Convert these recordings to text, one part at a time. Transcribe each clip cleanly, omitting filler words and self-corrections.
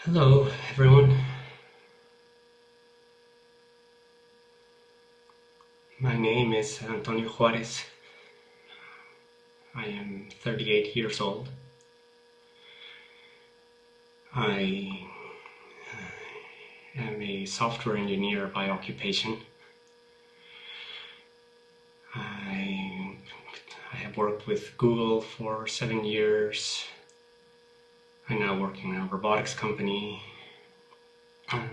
Hello, everyone. My name is Antonio Juarez. I am 38 years old. I am a software engineer by occupation. I have worked with Google for 7 years. I'm now working in a robotics company. My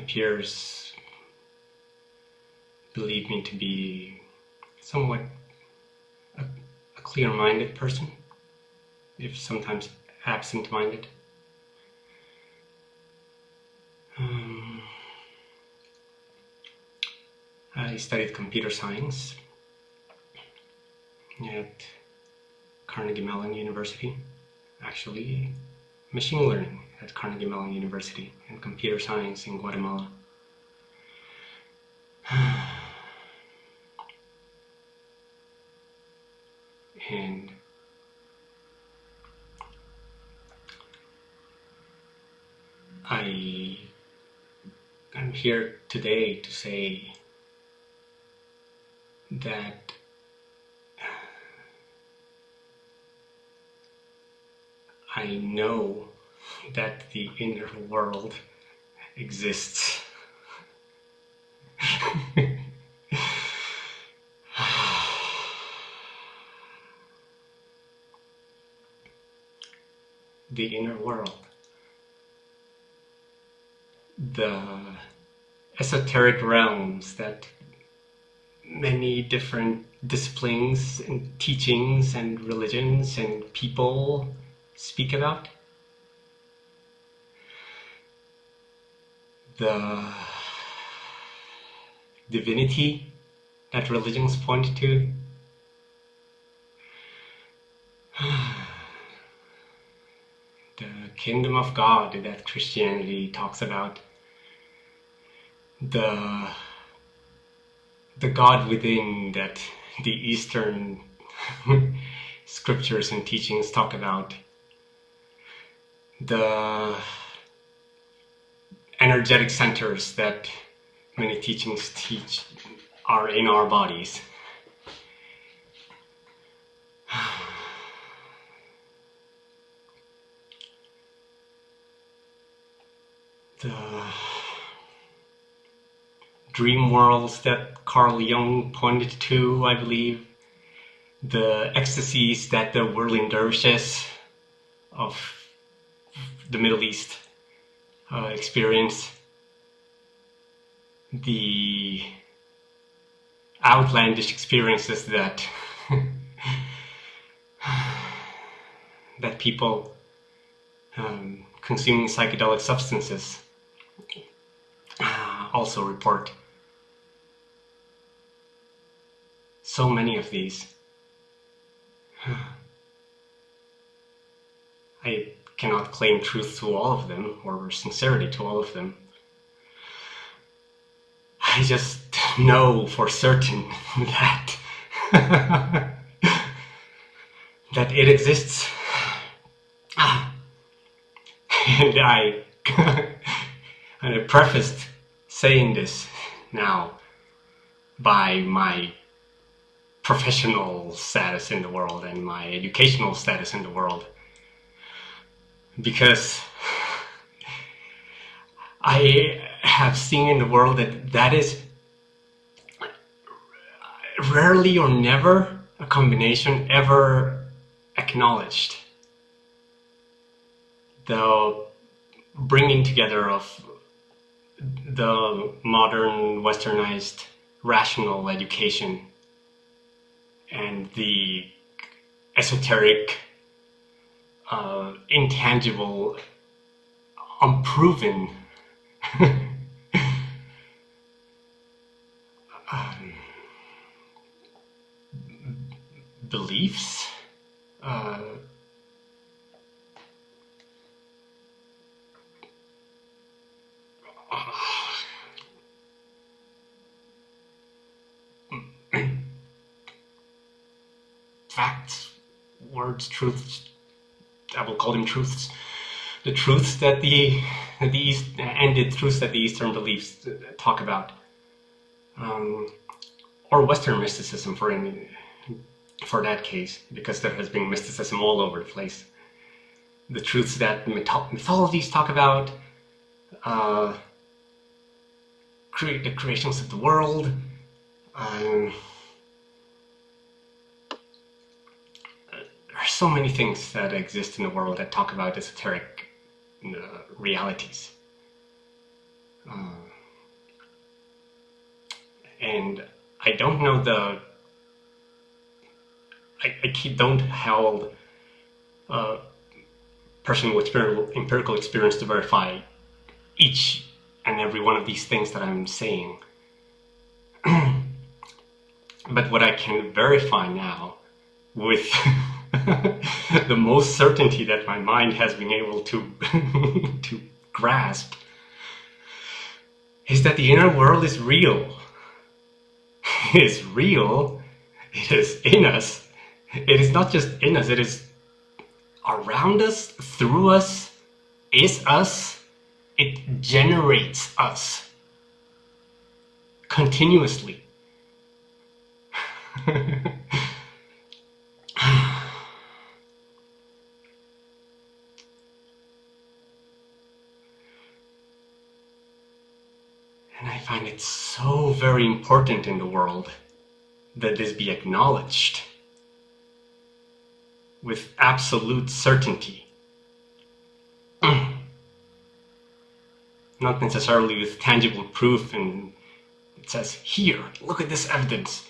peers believe me to be somewhat a clear-minded person, if sometimes absent-minded. I studied computer science at Carnegie Mellon University. Actually, machine learning at Carnegie Mellon University and computer science in Guatemala. And I'm here today to say that I know that the inner world exists. The inner world. The esoteric realms that many different disciplines and teachings and religions and people speak about. The divinity that religions point to. The kingdom of God that Christianity talks about. The God within that the Eastern scriptures and teachings talk about. The energetic centers that many teachings teach are in our bodies. The dream worlds that Carl Jung pointed to, I believe. The ecstasies that the whirling dervishes of the Middle East experience. The outlandish experiences that that people consuming psychedelic substances also report. So many of these. I cannot claim truth to all of them or sincerity to all of them. I just know for certain that that it exists. And I prefaced saying this now by my professional status in the world and my educational status in the world, because I have seen in the world that is rarely or never a combination ever acknowledged. The bringing together of the modern westernized rational education and the esoteric, intangible, unproven beliefs. Facts, words, truths, I will call them truths. The truths that the East, and the truths that the Eastern beliefs talk about, or Western mysticism for that case, because there has been mysticism all over the place. The truths that mythologies talk about, the creations of the world. There are so many things that exist in the world that talk about esoteric realities. And I don't know I don't hold person with empirical experience to verify each and every one of these things that I'm saying. But what I can verify now with the most certainty that my mind has been able to to grasp is that the inner world is real. It is real. It is in us. It is not just in us, it is around us, through us, is us. It generates us continuously. And I find it so very important in the world that this be acknowledged with absolute certainty. Not necessarily with tangible proof, and it says, here, look at this evidence.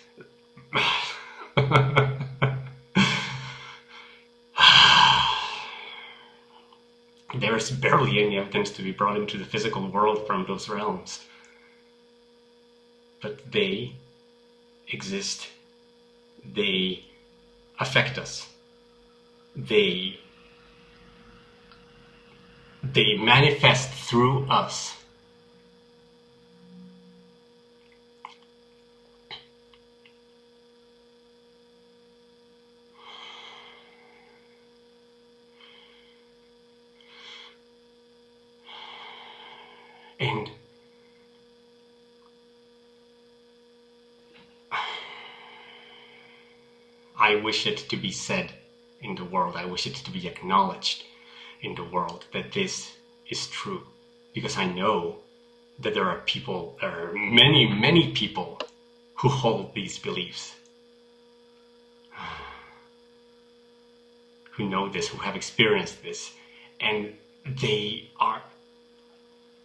There is barely any evidence to be brought into the physical world from those realms. But they exist. They affect us. They manifest through us. And I wish it to be said in the world, I wish it to be acknowledged in the world that this is true, because I know that there are many, many people who hold these beliefs, who know this, who have experienced this, and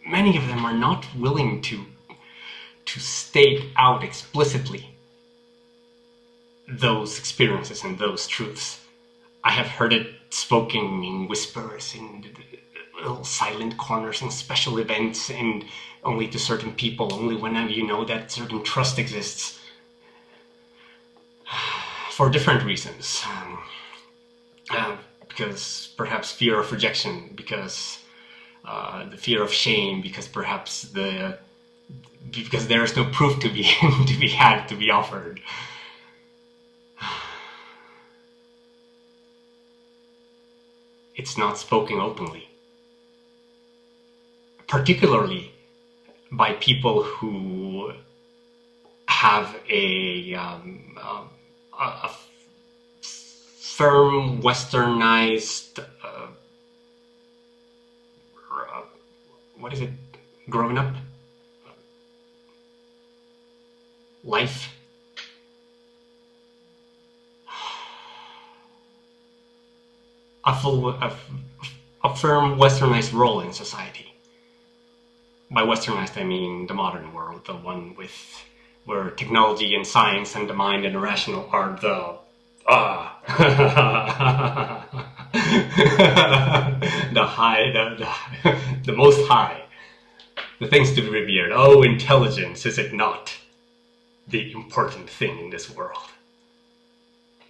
many of them are not willing to state out explicitly those experiences and those truths. I have heard it spoken in whispers, in little silent corners, in special events, and only to certain people, only whenever you know that certain trust exists. For different reasons. Because perhaps fear of rejection, because the fear of shame, because perhaps because there is no proof to be to be offered. It's not spoken openly, particularly by people who have a firm, westernized, growing up life. A firm westernized role in society. By westernized, I mean the modern world, the one where technology and science and the mind and the rational are the the most high, the things to be revered. Oh, intelligence, is it not the important thing in this world?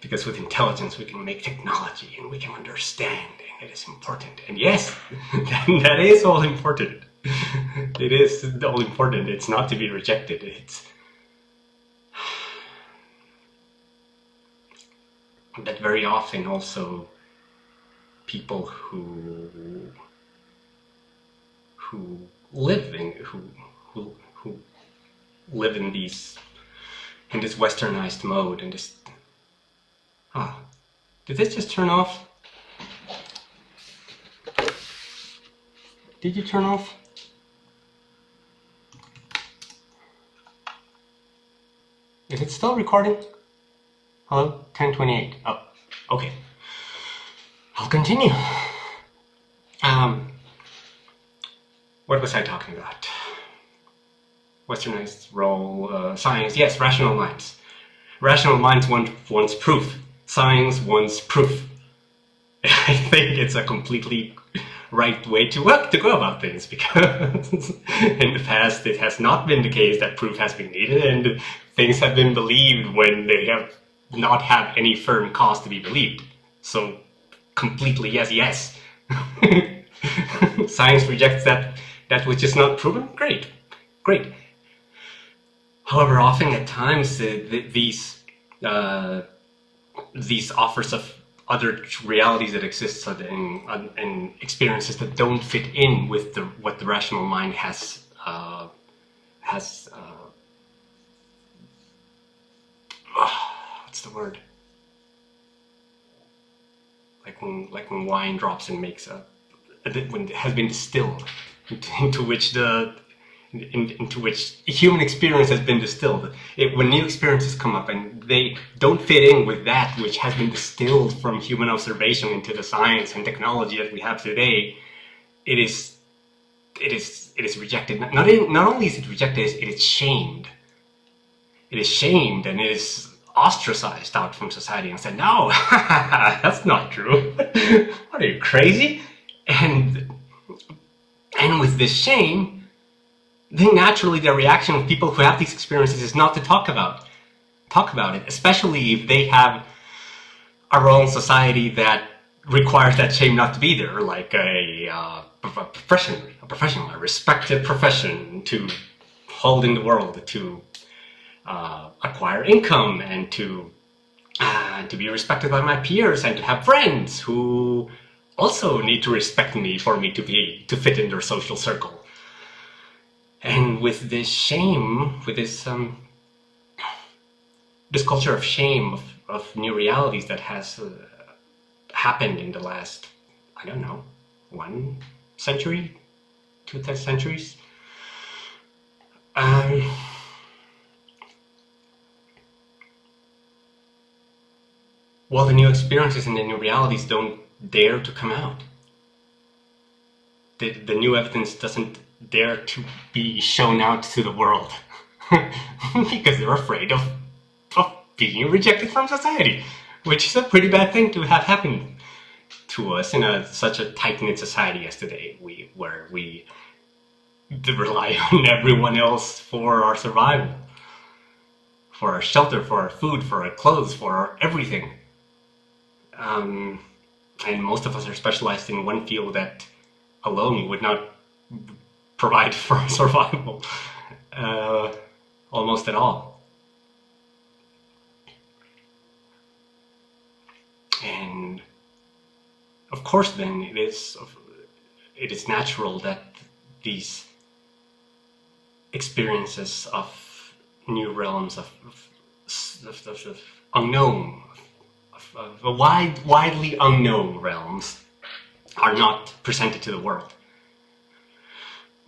Because with intelligence we can make technology and we can understand, and it is important. And yes, that is all important. It is all important. It's not to be rejected. But very often also people who live in who live in this westernized mode, and this did this just turn off? Did you turn off? Is it still recording? Hello? 10:28. Oh, okay. I'll continue. What was I talking about? Westernized role, science. Yes, rational minds. Rational minds wants proof. Science wants proof. I think it's a completely right way to go about things, because in the past it has not been the case that proof has been needed, and things have been believed when they have not had any firm cause to be believed. So completely yes. Science rejects that which is not proven. Great. However, often at times these offers of other realities that exist and experiences that don't fit in with what the rational mind has what's the word? Like when wine drops and makes when it has been distilled into which human experience has been distilled. When new experiences come up and they don't fit in with that which has been distilled from human observation into the science and technology that we have today, it is rejected. Not only is it rejected, it is shamed. It is shamed, and it is ostracized out from society and said, no, that's not true. What, are you crazy? And with this shame, then naturally the reaction of people who have these experiences is not to talk about it, especially if they have a role in society that requires that shame not to be there, like a professional, a respected profession to hold in the world, to acquire income, and to be respected by my peers, and to have friends who also need to respect me for me to fit in their social circle. And with this shame, with this culture of shame of new realities that has happened in the last, I don't know, 1 century, 2 centuries. Well, the new experiences and the new realities don't dare to come out. The new evidence doesn't dare to be shown out to the world because they're afraid of being rejected from society, which is a pretty bad thing to have happen to us in such a tight-knit society as today, where we rely on everyone else for our survival, for our shelter, for our food, for our clothes, for our everything. And most of us are specialized in one field that alone would not provide for survival almost at all. And of course then it is natural that these experiences of new realms of unknown, of widely unknown realms, are not presented to the world,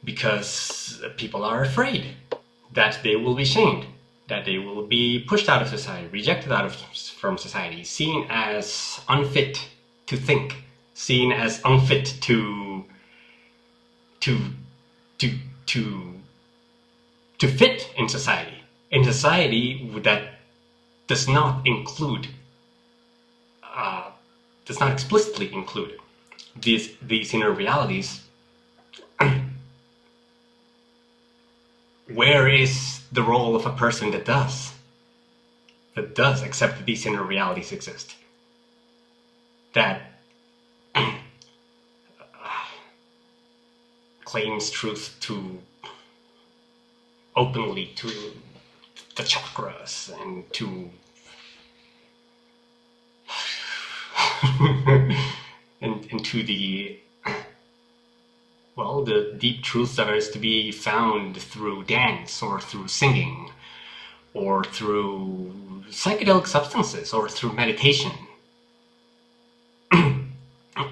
because people are afraid that they will be shamed, that they will be pushed out of society, rejected from society, seen as unfit to think, seen as unfit to fit in society that does not explicitly include these inner realities. Where is the role of a person that does accept that these inner realities exist, that claims truth to openly to the chakras and to and into the deep truths that is to be found through dance or through singing or through psychedelic substances or through meditation.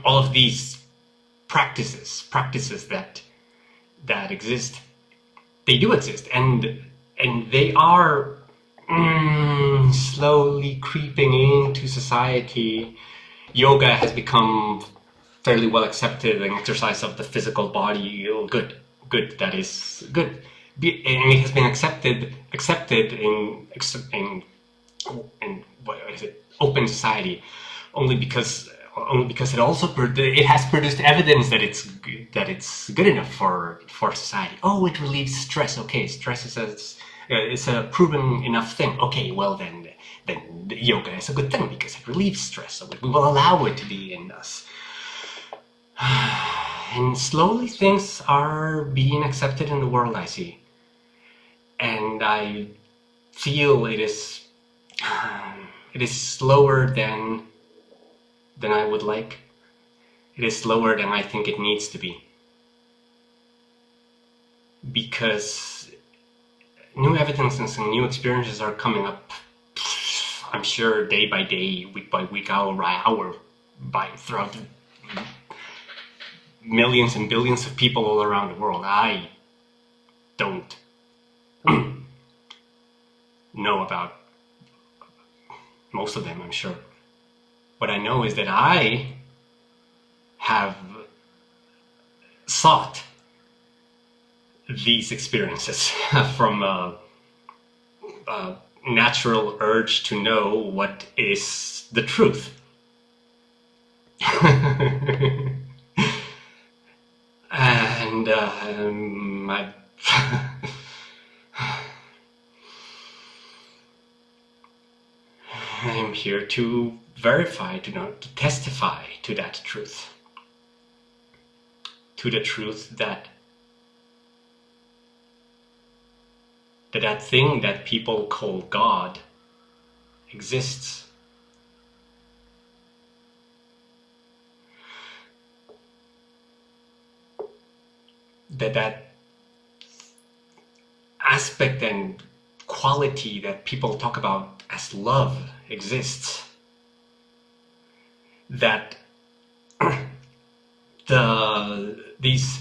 All of these practices that exist, they do exist, and they are slowly creeping into society. Yoga has become fairly well accepted, an exercise of the physical body. Good, that is good. And it has been accepted in what is it, open society, only because it has produced evidence that it's good enough for society. Oh, it relieves stress. Okay, stress is a proven enough thing. Okay, well then yoga is a good thing because it relieves stress, so we will allow it to be in us. And slowly things are being accepted in the world, I see. And I feel it is slower than I would like. It is slower than I think it needs to be. Because new evidences and new experiences are coming up, I'm sure, day by day, week by week, hour by hour, throughout millions and billions of people all around the world. I don't know about most of them, I'm sure. What I know is that I have sought these experiences from a natural urge to know what is the truth. And I'm here to verify, to testify to that truth. To the truth that thing that people call God exists. That aspect and quality that people talk about as love exists. That these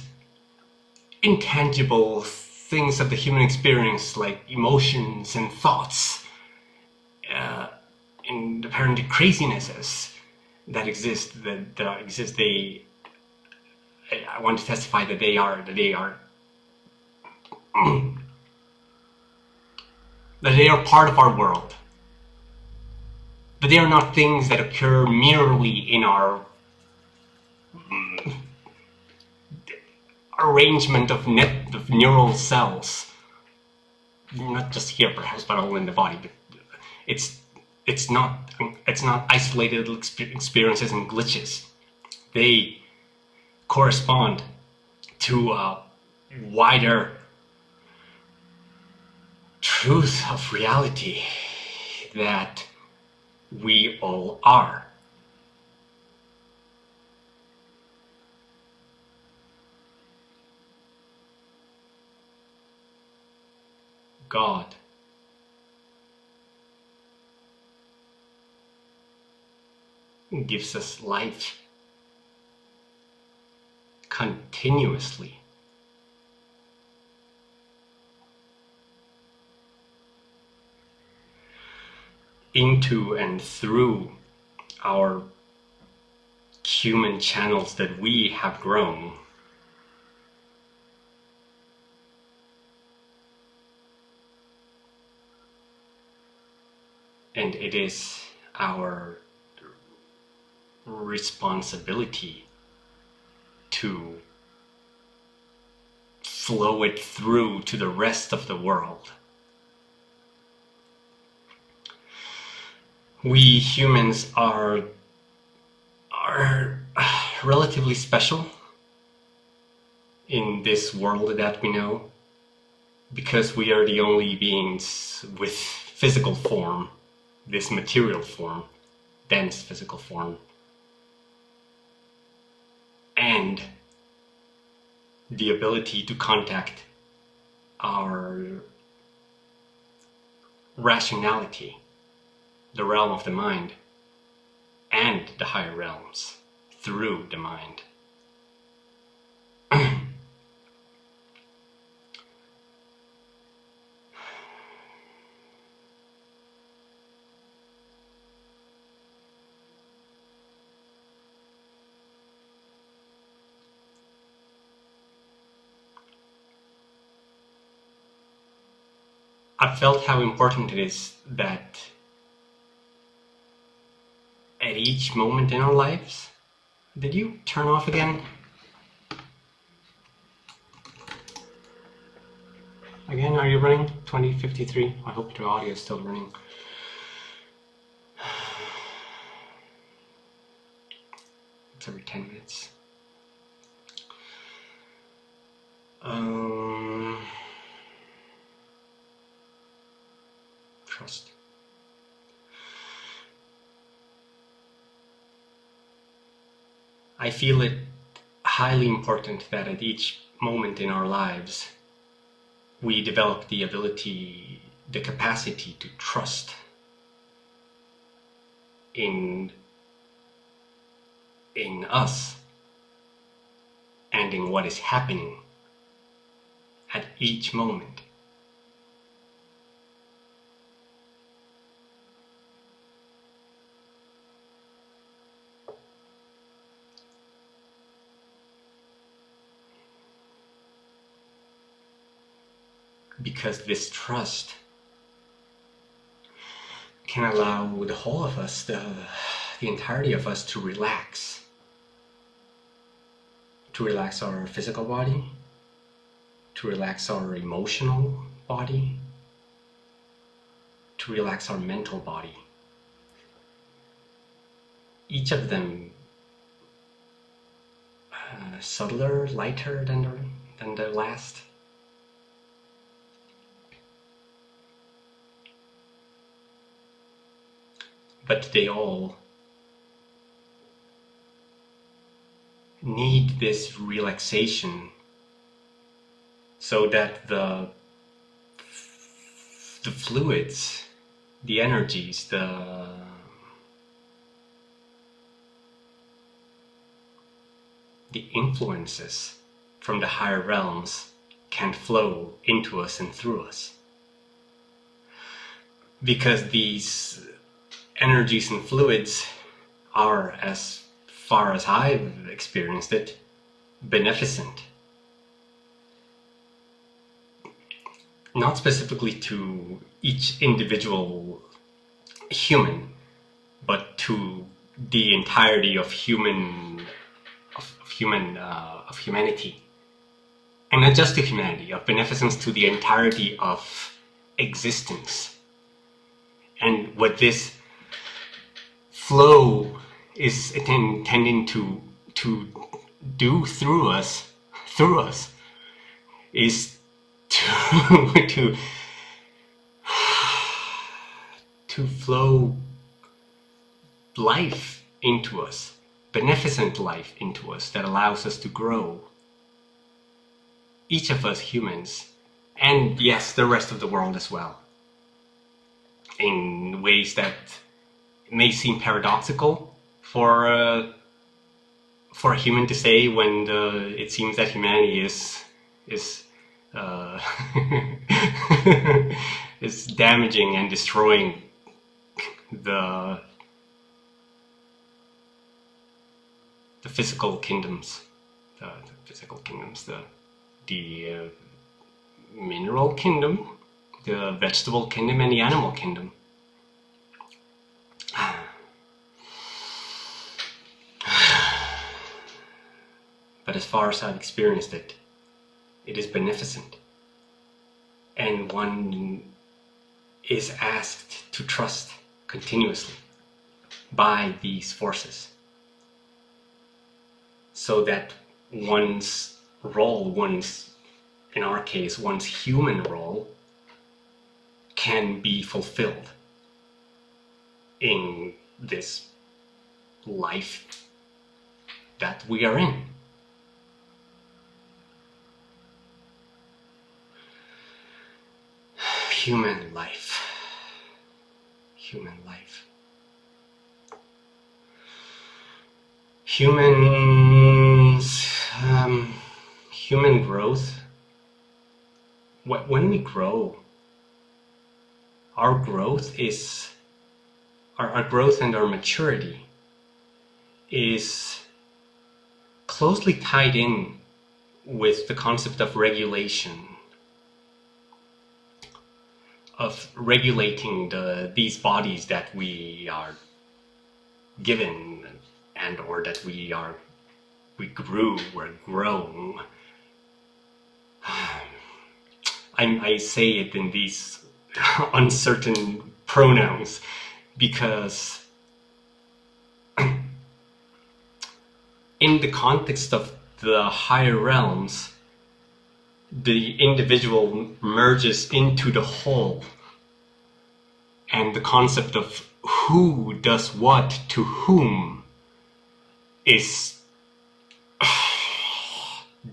intangible things of the human experience, like emotions and thoughts, and apparent crazinesses that exist, I want to testify that they are part of our world. But they are not things that occur merely in our arrangement of neural cells. Not just here, perhaps, but all in the body. But it's not isolated experiences and glitches. They correspond to a wider truth of reality that we all are. God gives us life continuously. Into and through our human channels that we have grown. And it is our responsibility to flow it through to the rest of the world. We humans are relatively special in this world that we know, because we are the only beings with physical form, this material form, dense physical form. and the ability to contact our rationality, the realm of the mind, and the higher realms through the mind. I felt how important it is that at each moment in our lives... Did you turn off again? Again, are you running? 2053? I hope your audio is still running. It's every 10 minutes. Trust. I feel it highly important that at each moment in our lives we develop the ability, the capacity to trust in us and in what is happening at each moment. Because this trust can allow the whole of us, the entirety of us, to relax our physical body, to relax our emotional body, to relax our mental body. Each of them subtler, lighter than the last. But they all need this relaxation so that the fluids, the energies, the influences from the higher realms can flow into us and through us. Because these energies and fluids are, as far as I've experienced it, beneficent. Not specifically to each individual human, but to the entirety of humanity, and not just to humanity, of beneficence to the entirety of existence. And what this flow is intending to do through us is to flow life into us, beneficent life into us that allows us to grow. Each of us humans, and yes, the rest of the world as well, in ways that may seem paradoxical for a human to say when it seems that humanity is is damaging and destroying the physical kingdoms, the mineral kingdom, the vegetable kingdom, and the animal kingdom. But as far as I've experienced it, it is beneficent. And one is asked to trust continuously by these forces, so that one's role, in our case, one's human role, can be fulfilled in this life that we are in. Human life. Human life. Humans, human growth. When we grow, our growth is, our growth and our maturity is closely tied in with the concept of regulation, of regulating these bodies that we are given and or that we grew, we're grown. I say it in these uncertain pronouns because in the context of the higher realms, the individual merges into the whole, and the concept of who does what to whom is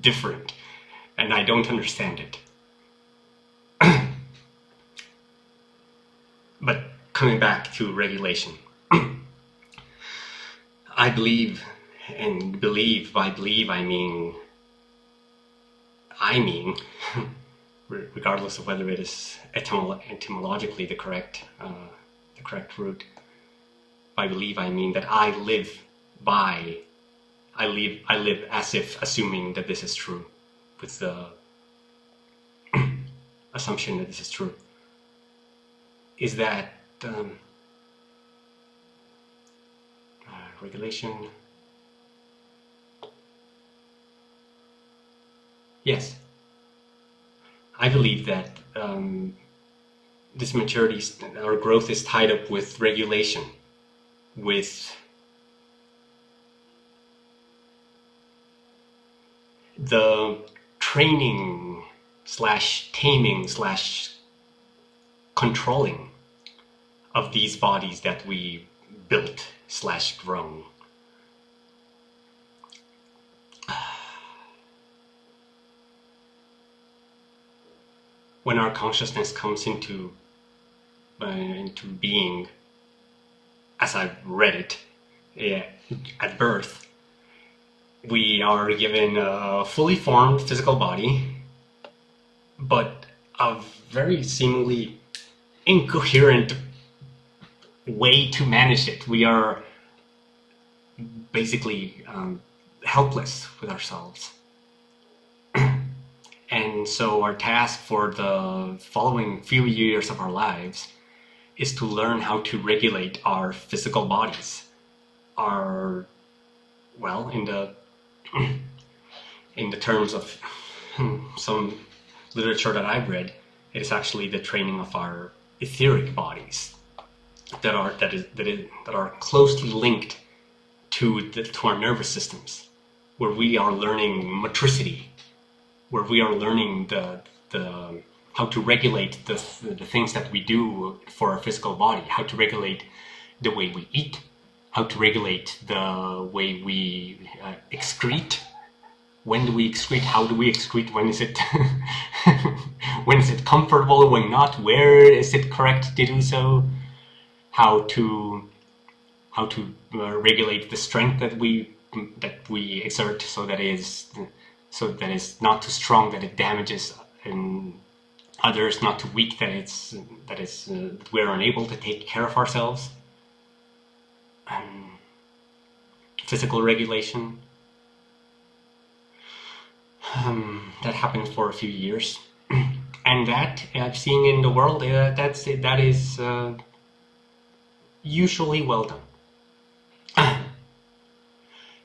different, and I don't understand it. But coming back to regulation, I believe, and believe, by believe I mean, regardless of whether it is etymologically the correct root, by believe I mean that I live as if assuming that this is true, with the assumption that this is true, is that regulation. Yes, I believe that this maturity or growth is tied up with regulation, with the training / taming / controlling of these bodies that we built / grown. When our consciousness comes into being, as I've read it, at birth, we are given a fully formed physical body, but a very seemingly incoherent way to manage it. We are basically helpless with ourselves. And so our task for the following few years of our lives is to learn how to regulate our physical bodies. In the terms of some literature that I've read, it is actually the training of our etheric bodies that are closely linked to our nervous systems, where we are learning motricity, where we are learning how to regulate the things that we do for our physical body, how to regulate the way we eat, how to regulate the way we excrete. When do we excrete? How do we excrete? When is it when is it comfortable? When not? Where is it correct to do so? How to regulate the strength that we exert so that it's not too strong that it damages others, not too weak that we're unable to take care of ourselves. Physical regulation. That happened for a few years, and that I've seen in the world. That is usually well done.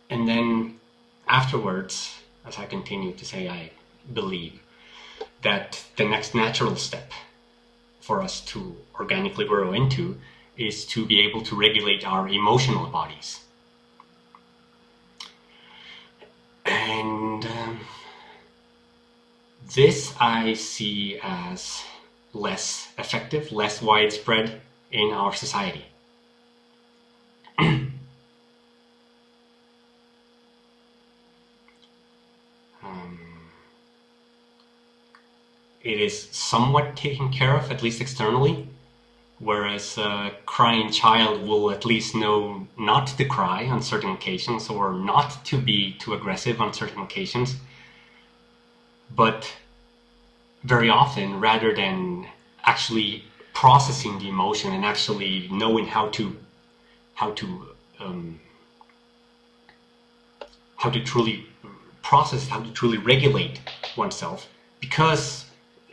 And then afterwards, as I continue to say, I believe that the next natural step for us to organically grow into is to be able to regulate our emotional bodies. And this I see as less effective, less widespread in our society. it is somewhat taken care of, at least externally, whereas a crying child will at least know not to cry on certain occasions or not to be too aggressive on certain occasions. But very often, rather than actually processing the emotion and actually knowing how to truly process, how to truly regulate oneself, because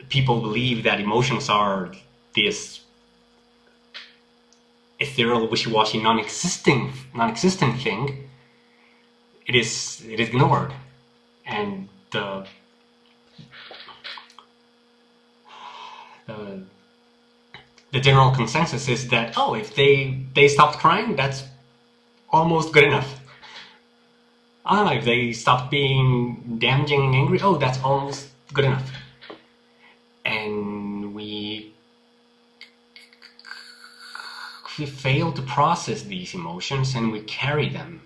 people believe that emotions are this ethereal, wishy-washy, non-existent thing, it is ignored. And the general consensus is that, oh, if they stopped crying, that's almost good enough. If they stopped being damaging and angry, oh, that's almost good enough. And we fail to process these emotions, and we carry them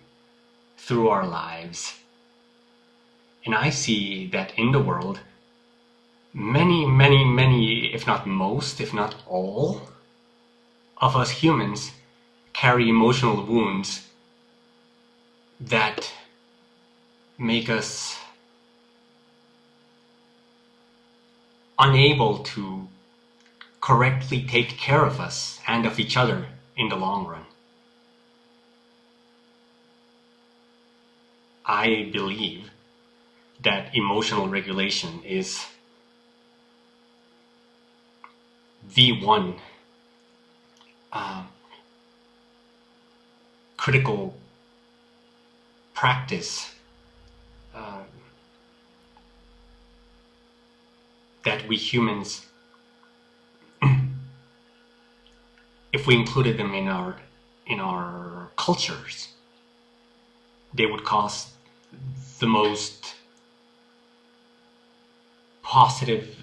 through our lives. And I see that in the world, many, if not most, if not all, of us humans carry emotional wounds that make us unable to correctly take care of us and of each other in the long run. I believe that emotional regulation is the one critical practice that we humans, if we included them in our cultures, they would cause the most positive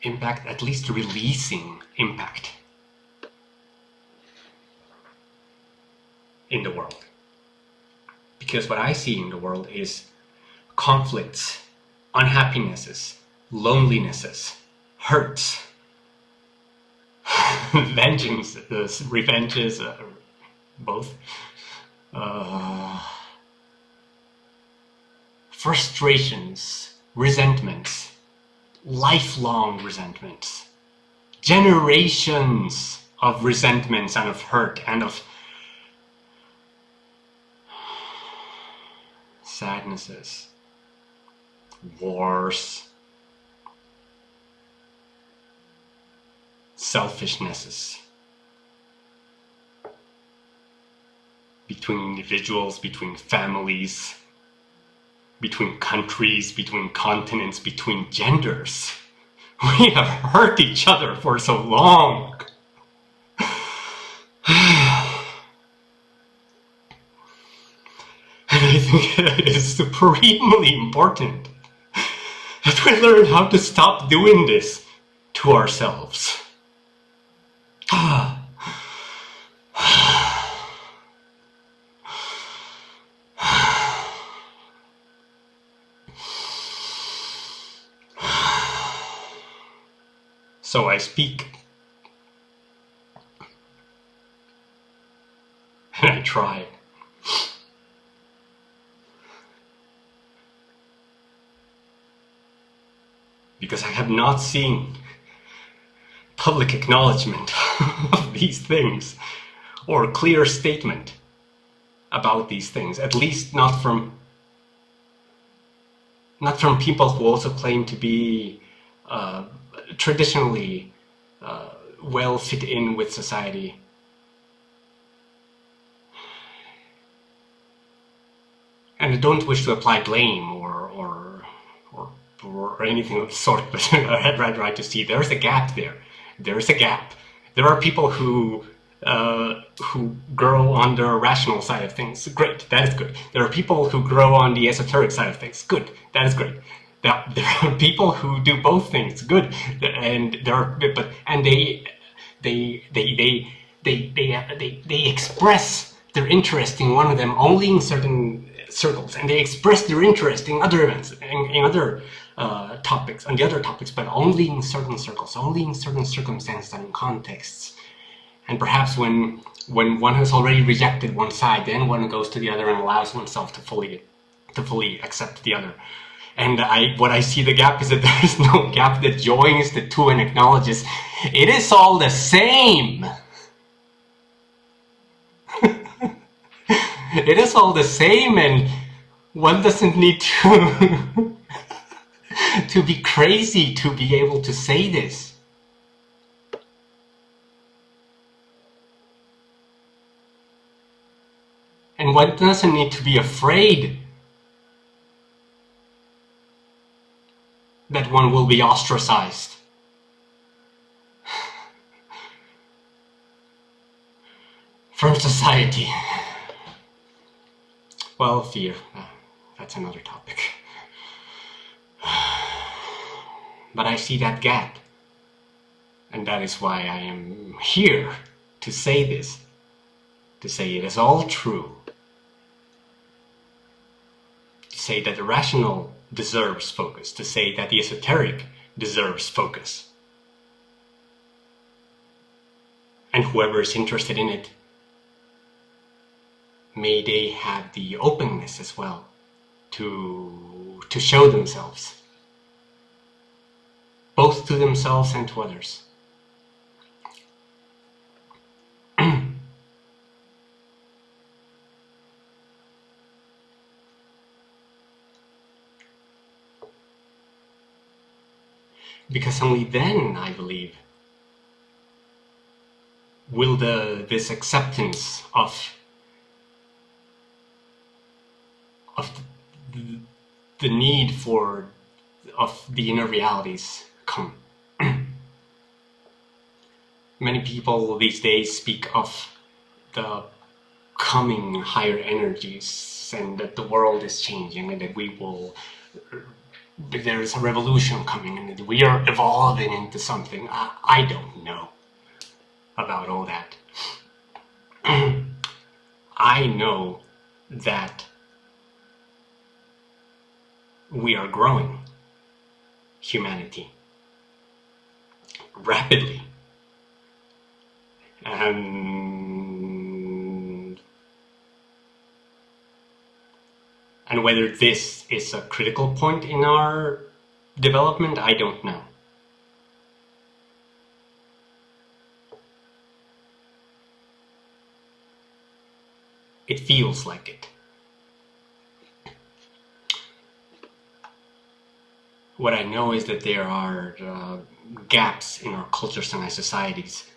impact, at least releasing impact in the world. Because what I see in the world is conflicts, unhappinesses, lonelinesses, hurts, vengeances, revenges, both, frustrations, resentments, lifelong resentments, generations of resentments and of hurt and of sadnesses, wars, selfishnesses between individuals, between families, between countries, between continents, between genders. We have hurt each other for so long. And I think it is supremely important that we learn how to stop doing this to ourselves. So I speak, and I try. Because I have not seen public acknowledgement of these things, or a clear statement about these things, at least not from people who also claim to be traditionally well fit in with society. And I don't wish to apply blame or anything of the sort, but I'd rather like to see there's a gap there. There's a gap. There are people who grow on the rational side of things. Great, that is good. There are people who grow on the esoteric side of things. Good, that is great. There are people who do both things. Good, and they express their interest in one of them only in certain circles, and they express their interest in other events, in other topics, on the other topics, but only in certain circles, only in certain circumstances and contexts. And perhaps when one has already rejected one side, then one goes to the other and allows oneself to fully accept the other. And what I see the gap is that there is no gap that joins the two and acknowledges it is all the same. It is all the same, and one doesn't need to to be crazy to be able to say this. And one doesn't need to be afraid that one will be ostracized. From society. Well, fear. That's another topic. But I see that gap. And that is why I am here to say this. To say it is all true. To say that the rational deserves focus. To say that the esoteric deserves focus. And whoever is interested in it, may they have the openness as well to show themselves, both to themselves and to others. Because only then, I believe, will this acceptance of the need of the inner realities come. Many people these days speak of the coming higher energies and that the world is changing and that there is a revolution coming and that we are evolving into something. I don't know about all that. I know that we are growing humanity rapidly. And whether this is a critical point in our development, I don't know. It feels like it. What I know is that there are gaps in our cultures and our societies,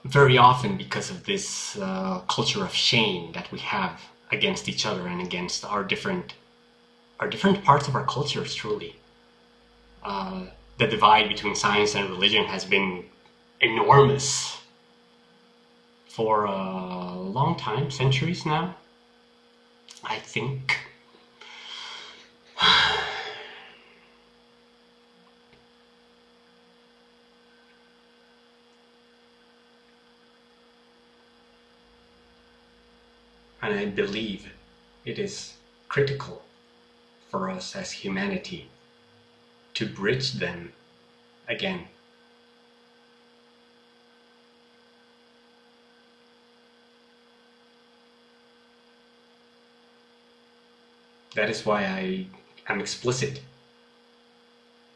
very often because of this culture of shame that we have against each other and against our different parts of our cultures, truly. The divide between science and religion has been enormous for a long time, centuries now, I think. And I believe it is critical for us as humanity to bridge them again. That is why I am explicit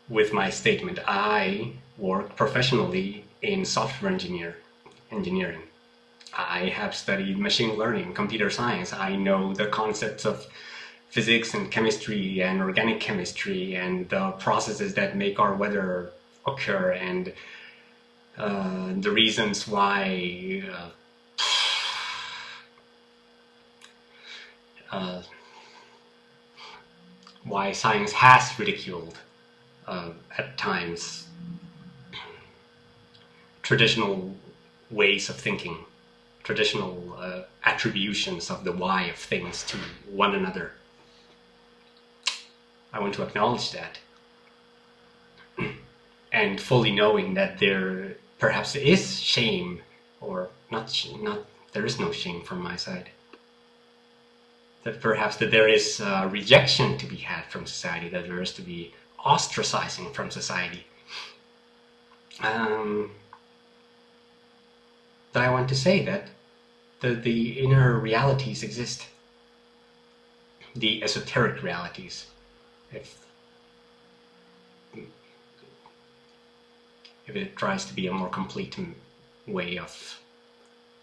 with my statement. I work professionally in software engineering. I have studied machine learning, computer science. I know the concepts of physics and chemistry and organic chemistry and the processes that make our weather occur and the reasons why science has ridiculed at times traditional ways of thinking, traditional attributions of the why of things to one another. I want to acknowledge that, and fully knowing that there perhaps is shame, or not. There is no shame from my side. that perhaps that there is rejection to be had from society, that there is to be ostracizing from society. That I want to say that the inner realities exist, the esoteric realities, if it tries to be a more complete way of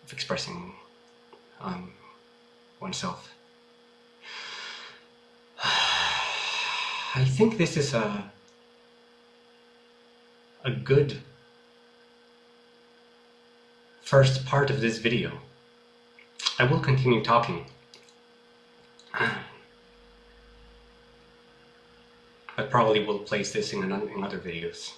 expressing oneself. I think this is a good first part of this video. I will continue talking, but probably will place this in other videos.